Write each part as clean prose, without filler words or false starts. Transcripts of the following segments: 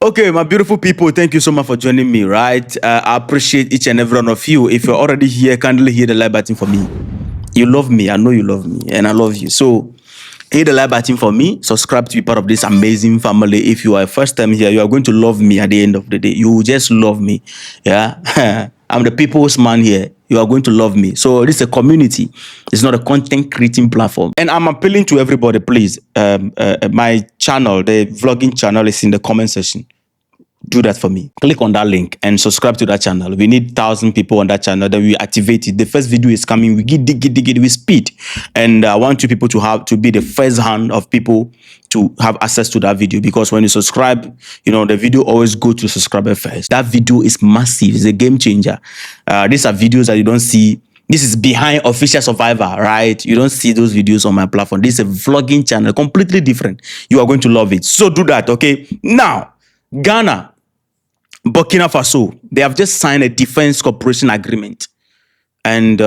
Okay, my beautiful people, thank you so much for joining me, right? I appreciate each and every one of you. If you're already here, kindly hit the like button for me. You love me, I know you love me, and I love you. So, hit the like button for me, subscribe to be part of this amazing family. If you are first time here, you are going to love me at the end of the day. You will just love me, yeah? I'm the people's man here. You are going to love me. So this is a community. It's not a content creating platform. And I'm appealing to everybody, please. My channel, the vlogging channel, is in the comment section. Do that for me. Click on that link and subscribe to that channel. We need 1,000 people on that channel. Then we activate it. The first video is coming. We dig it with speed. And I want you people to be the first hand of people to have access to that video, because when you subscribe, the video always go to subscriber first. That video is massive. It's a game changer. These are videos that you don't see. This is behind Official Survivor, right? You don't see those videos on my platform. This is a vlogging channel, completely different. You are going to love it. So do that, okay? Now, Ghana, Burkina Faso, they have just signed a defense cooperation agreement. And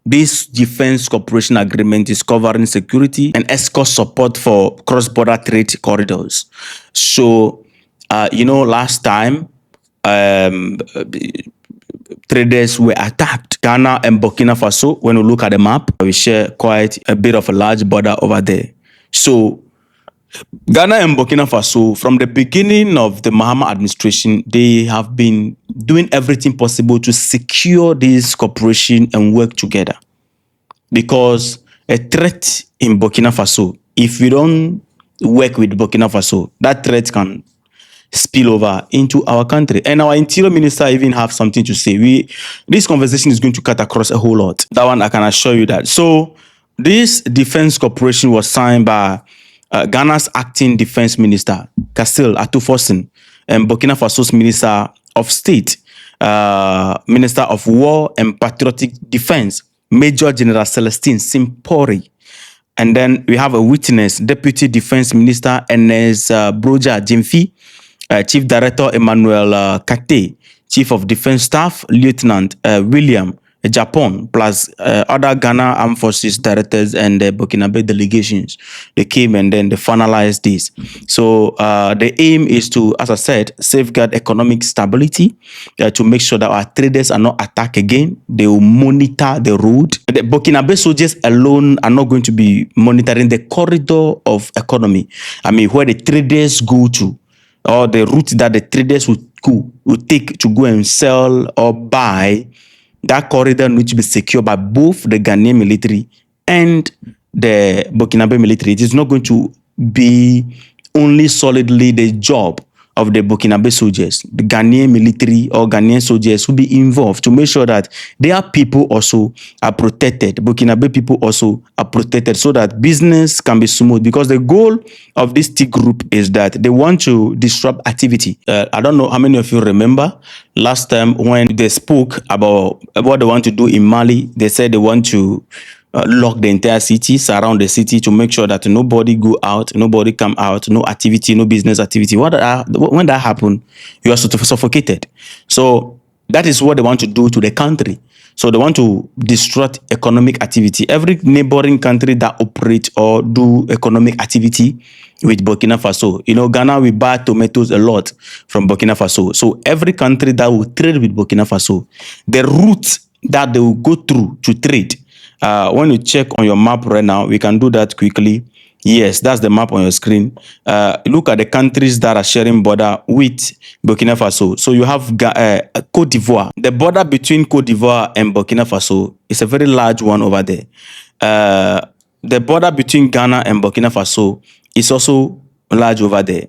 this defense cooperation agreement is covering security and escort support for cross-border trade corridors. So, last time, traders were attacked. Ghana and Burkina Faso, when we look at the map, we share quite a bit of a large border over there. So, Ghana and Burkina Faso, from the beginning of the Mahama administration, they have been doing everything possible to secure this cooperation and work together. Because a threat in Burkina Faso, if we don't work with Burkina Faso, that threat can spill over into our country. And our interior minister even have something to say. This conversation is going to cut across a whole lot. That one, I can assure you that. So this defense cooperation was signed by Ghana's acting defense minister, Kassil Atufosin, and Burkina Faso's minister of state, minister of war and patriotic defense, Major General Celestine Simpori. And then we have a witness, Deputy Defense Minister Enes Broja Jimfi, Chief Director Emmanuel Kate, Chief of Defense Staff Lieutenant William Japan, plus other Ghana Armed Forces directors and the Burkinabe delegations. They came and then they finalized this. So the aim is to, as I said, safeguard economic stability, to make sure that our traders are not attacked again. They will monitor the road. The Burkinabe soldiers alone are not going to be monitoring the corridor of economy. I mean, where the traders go to, or the route that the traders will take to go and sell or buy. That corridor needs to be secured by both the Ghanaian military and the Burkinabe military. It is not going to be only solidly the job of the Burkinabe soldiers. The Ghanaian military or Ghanaian soldiers will be involved to make sure that their people also are protected. Burkinabe people also are protected so that business can be smooth. Because the goal of this T group is that they want to disrupt activity. I don't know how many of you remember last time when they spoke about what they want to do in Mali. They said they want to lock the entire city, surround the city to make sure that nobody go out, nobody come out, no activity, no business activity. When that happened, you are sort of suffocated. So that is what they want to do to the country. So they want to disrupt economic activity. Every neighboring country that operate or do economic activity with Burkina Faso. Ghana, we buy tomatoes a lot from Burkina Faso. So every country that will trade with Burkina Faso, the route that they will go through to trade, when you check on your map right now, we can do that quickly. Yes, that's the map on your screen. Look at the countries that are sharing border with Burkina Faso. So you have Côte d'Ivoire. The border between Côte d'Ivoire and Burkina Faso is a very large one over there. The border between Ghana and Burkina Faso is also large over there.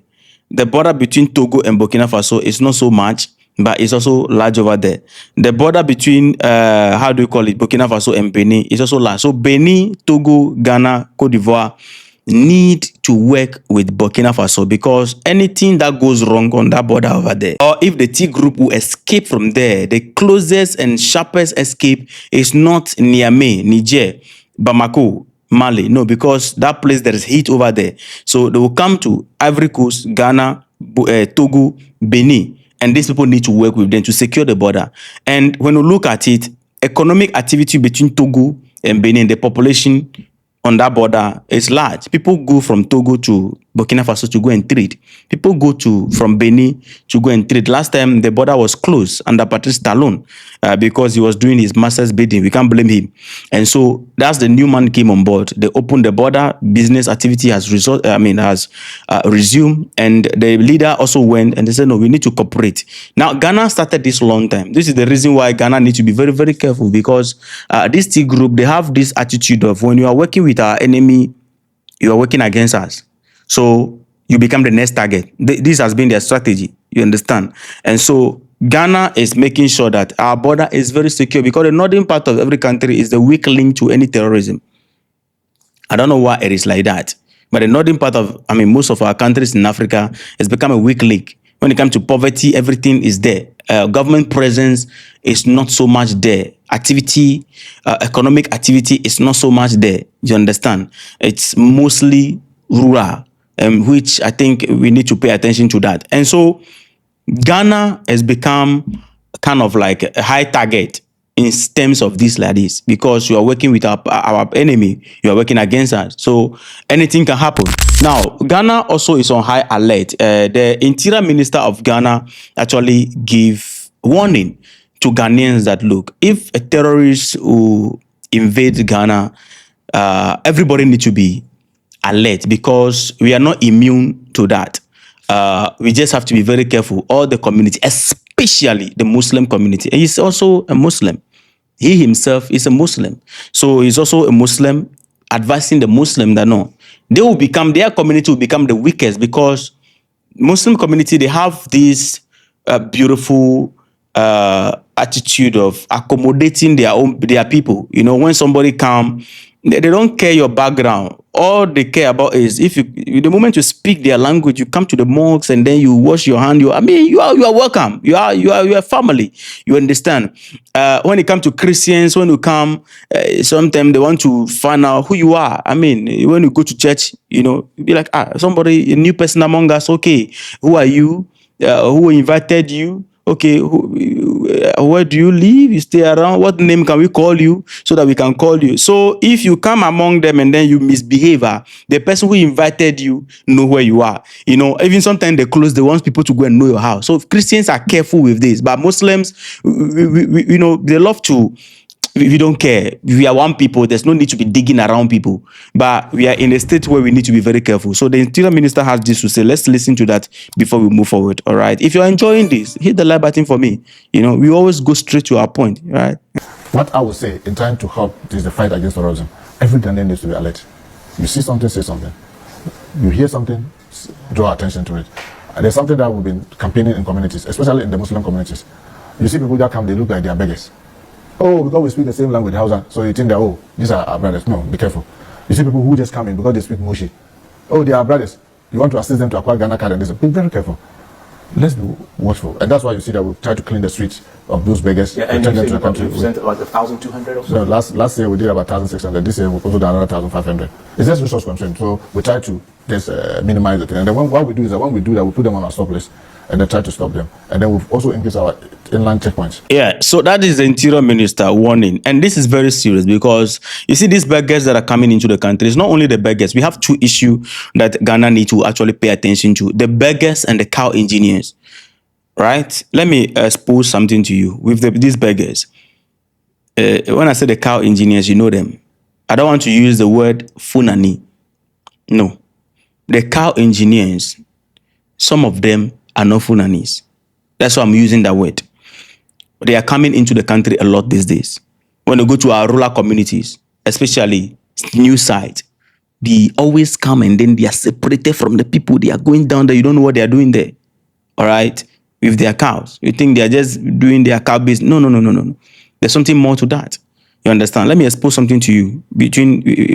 The border between Togo and Burkina Faso is not so much, but it's also large over there. The border between, Burkina Faso and Benin is also large. So Benin, Togo, Ghana, Côte d'Ivoire need to work with Burkina Faso, because anything that goes wrong on that border over there, or if the T group will escape from there, the closest and sharpest escape is not Niamey, Niger, Bamako, Mali. No, because that place there is heat over there. So they will come to Ivory Coast, Ghana, Togo, Benin. And these people need to work with them to secure the border. And when you look at it, economic activity between Togo and Benin, the population on that border is large. People go from Togo to Burkina Faso to go and trade. People go from Benin to go and trade. Last time the border was closed under Patrice Talon because he was doing his master's bidding. We can't blame him. And so that's the new man came on board. They opened the border. Business activity has resumed, and the leader also went and they said, no, we need to cooperate. Now Ghana started this long time. This is the reason why Ghana needs to be very, very careful, because this T group, they have this attitude of, when you are working with our enemy, you are working against us. So you become the next target. This has been their strategy. You understand? And so Ghana is making sure that our border is very secure, because the northern part of every country is the weak link to any terrorism. I don't know why it is like that, but the northern part of, most of our countries in Africa has become a weak link. When it comes to poverty, everything is there. Government presence is not so much there. Activity, economic activity is not so much there. You understand? It's mostly rural, which I think we need to pay attention to that. And so Ghana has become kind of like a high target in terms of this like this, because you are working with our enemy, you are working against us, so anything can happen. Now Ghana also is on high alert. The interior minister of Ghana actually give warning to Ghanaians that, look, if a terrorist will invade Ghana, everybody needs to be alert, because we are not immune to that. We just have to be very careful. All the community, especially the Muslim community, and he's also a Muslim. He himself is a Muslim. So he's also a Muslim, advising the Muslim that no, their community will become the weakest, because Muslim community, they have this beautiful attitude of accommodating their people. You know, when somebody come, they don't care your background. All they care about is, the moment you speak their language, you come to the mosques and then you wash your hand. You are welcome. You are family. You understand? When it comes to Christians, when you come, sometimes they want to find out who you are. When you go to church, you be like, somebody, a new person among us. Okay, who are you? Who invited you? Okay, where do you live? You stay around? What name can we call you so that we can call you? So if you come among them and then you misbehave, the person who invited you know where you are. Even sometimes they want people to go and know your house. So Christians are careful with this, but Muslims, they love to. We don't care. We are one people. There's no need to be digging around people. But we are in a state where we need to be very careful. So the interior minister has this to say. Let's listen to that before we move forward. All right. If you're enjoying this, hit the like button for me. We always go straight to our point. Right. What I would say in trying to help the fight against terrorism, every Ghanaian needs to be alert. You see something, say something. You hear something, draw attention to it. And there's something that we've been campaigning in communities, especially in the Muslim communities. You see people that come, they look like they are beggars. Oh, because we speak the same language, Hausa, so you think that, these are our brothers. No, be careful. You see people who just come in because they speak Moshi. Oh, they are brothers. You want to assist them to acquire Ghana card and this. Be very careful. Let's be watchful. And that's why you see that we try to clean the streets of those beggars. Yeah, and you to the country. You sent about 1,200 or so? No, last year we did about 1,600. This year we also done another 1,500. It's just resource constraint. So we try to just minimize it. And then what we do is that when we do that, we put them on our stop list and then try to stop them. And then we've also increased our inland checkpoints. Yeah, so that is the interior minister warning. And this is very serious, because you see these beggars that are coming into the country. It's not only the beggars. We have two issues that Ghana need to actually pay attention to. The beggars and the cow engineers. Right? Let me expose something to you with these beggars. When I say the cow engineers, you know them. I don't want to use the word funani. No. The cow engineers, some of them are not funanis. That's why I'm using that word. They are coming into the country a lot these days. When you go to our rural communities, especially new sites, they always come and then they are separated from the people. They are going down there. You don't know what they are doing there. All right? With their cows. You think they are just doing their cow business. No. There's something more to that. You understand? Let me expose something to you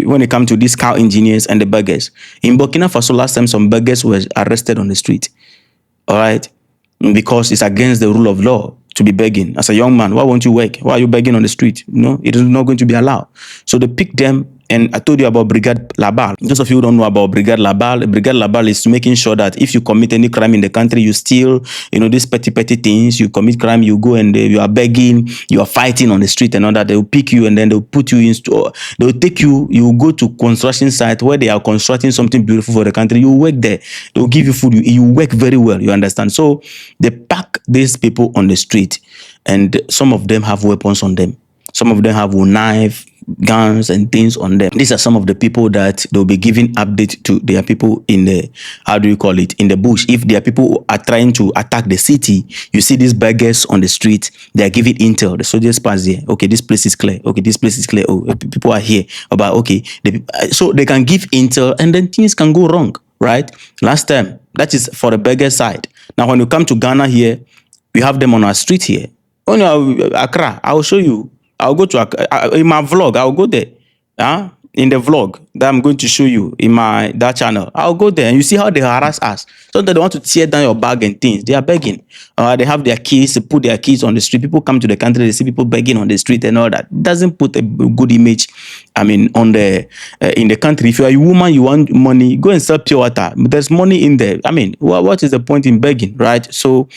when it comes to these cow engineers and the beggars. In Burkina Faso, last time some beggars were arrested on the street. All right? Because it's against the rule of law to be begging. As a young man, why won't you work? Why are you begging on the street? It is not going to be allowed. So they picked them And I told you about Brigade Labal. Those of you who don't know about Brigade Labal is making sure that if you commit any crime in the country, you steal, these petty things, you commit crime, you go and you are begging, you are fighting on the street and all that, they will pick you and then they'll put you in store. They will take you, you will go to construction site where they are constructing something beautiful for the country. You work there. They will give you food. You work very well. You understand? So they pack these people on the street and some of them have weapons on them. Some of them have knife, guns and things on them. These are some of the people that they'll be giving update to their people in the, in the bush. If their people are trying to attack the city, you see these beggars on the street, they are giving intel. The soldiers pass here. Okay, this place is clear. Okay, this place is clear. Oh, people are here. About, okay. So they can give intel and then things can go wrong, right? Last time, that is for the beggar side. Now, when you come to Ghana here, we have them on our street here. Oh no, Accra, I will show you. I'll go to in my vlog. I'll go there. In the vlog that I'm going to show you in that channel, I'll go there and you see how they harass us. So that they want to tear down your bag and things. They are begging. They have their keys. They put their keys on the street. People come to the country. They see people begging on the street and all that. It doesn't put a good image. I mean, on the in the country. If you are a woman, you want money, go and sell pure water. But there's money in there. I mean, what is the point in begging, right? So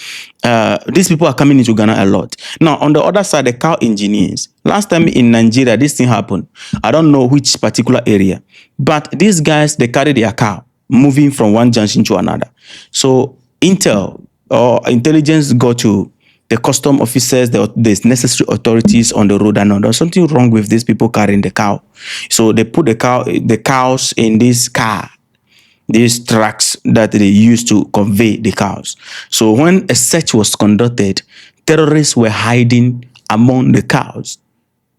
these people are coming into Ghana a lot. Now, on the other side, the cow engineers. Last time in Nigeria, this thing happened. I don't know which particular area, but these guys, they carry their cow moving from one junction to another. So intel or intelligence go to the custom officers, there's necessary authorities on the road, and there's something wrong with these people carrying the cow. So they put the cows in this car, these trucks that they used to convey the cows. So when a search was conducted, terrorists were hiding among the cows.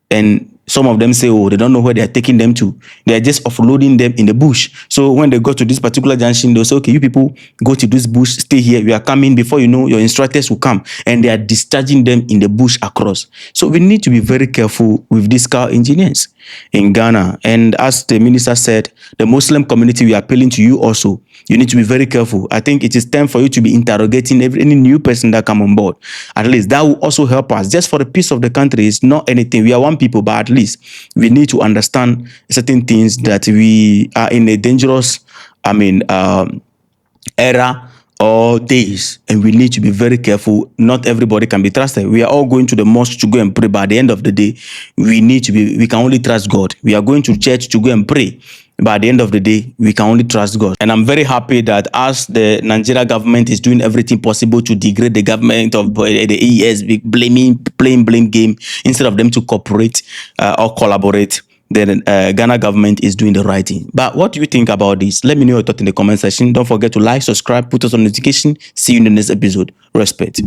And some of them say, oh, they don't know where they are taking them to. They are just offloading them in the bush. So when they go to this particular junction, they'll say, okay, you people go to this bush, stay here. We are coming. Before you know, your instructors will come. And they are discharging them in the bush across. So we need to be very careful with these cow engineers in Ghana. And as the minister said, the Muslim community, we are appealing to you also. You need to be very careful. I think it is time for you to be interrogating any new person that come on board. At least that will also help us. Just for the peace of the country, it's not anything. We are one people, but at least we need to understand certain things that we are in a dangerous, era or days, and we need to be very careful. Not everybody can be trusted. We are all going to the mosque to go and pray, but at the end of the day, we can only trust God. We are going to church to go and pray, but at the end of the day, we can only trust God. And I'm very happy that as the Nigeria government is doing everything possible to degrade the government of the ES, playing blame game, instead of them to cooperate or collaborate, then Ghana government is doing the right thing. But what do you think about this? Let me know your thoughts in the comment section. Don't forget to like, subscribe, put us on notification. See you in the next episode. Respect.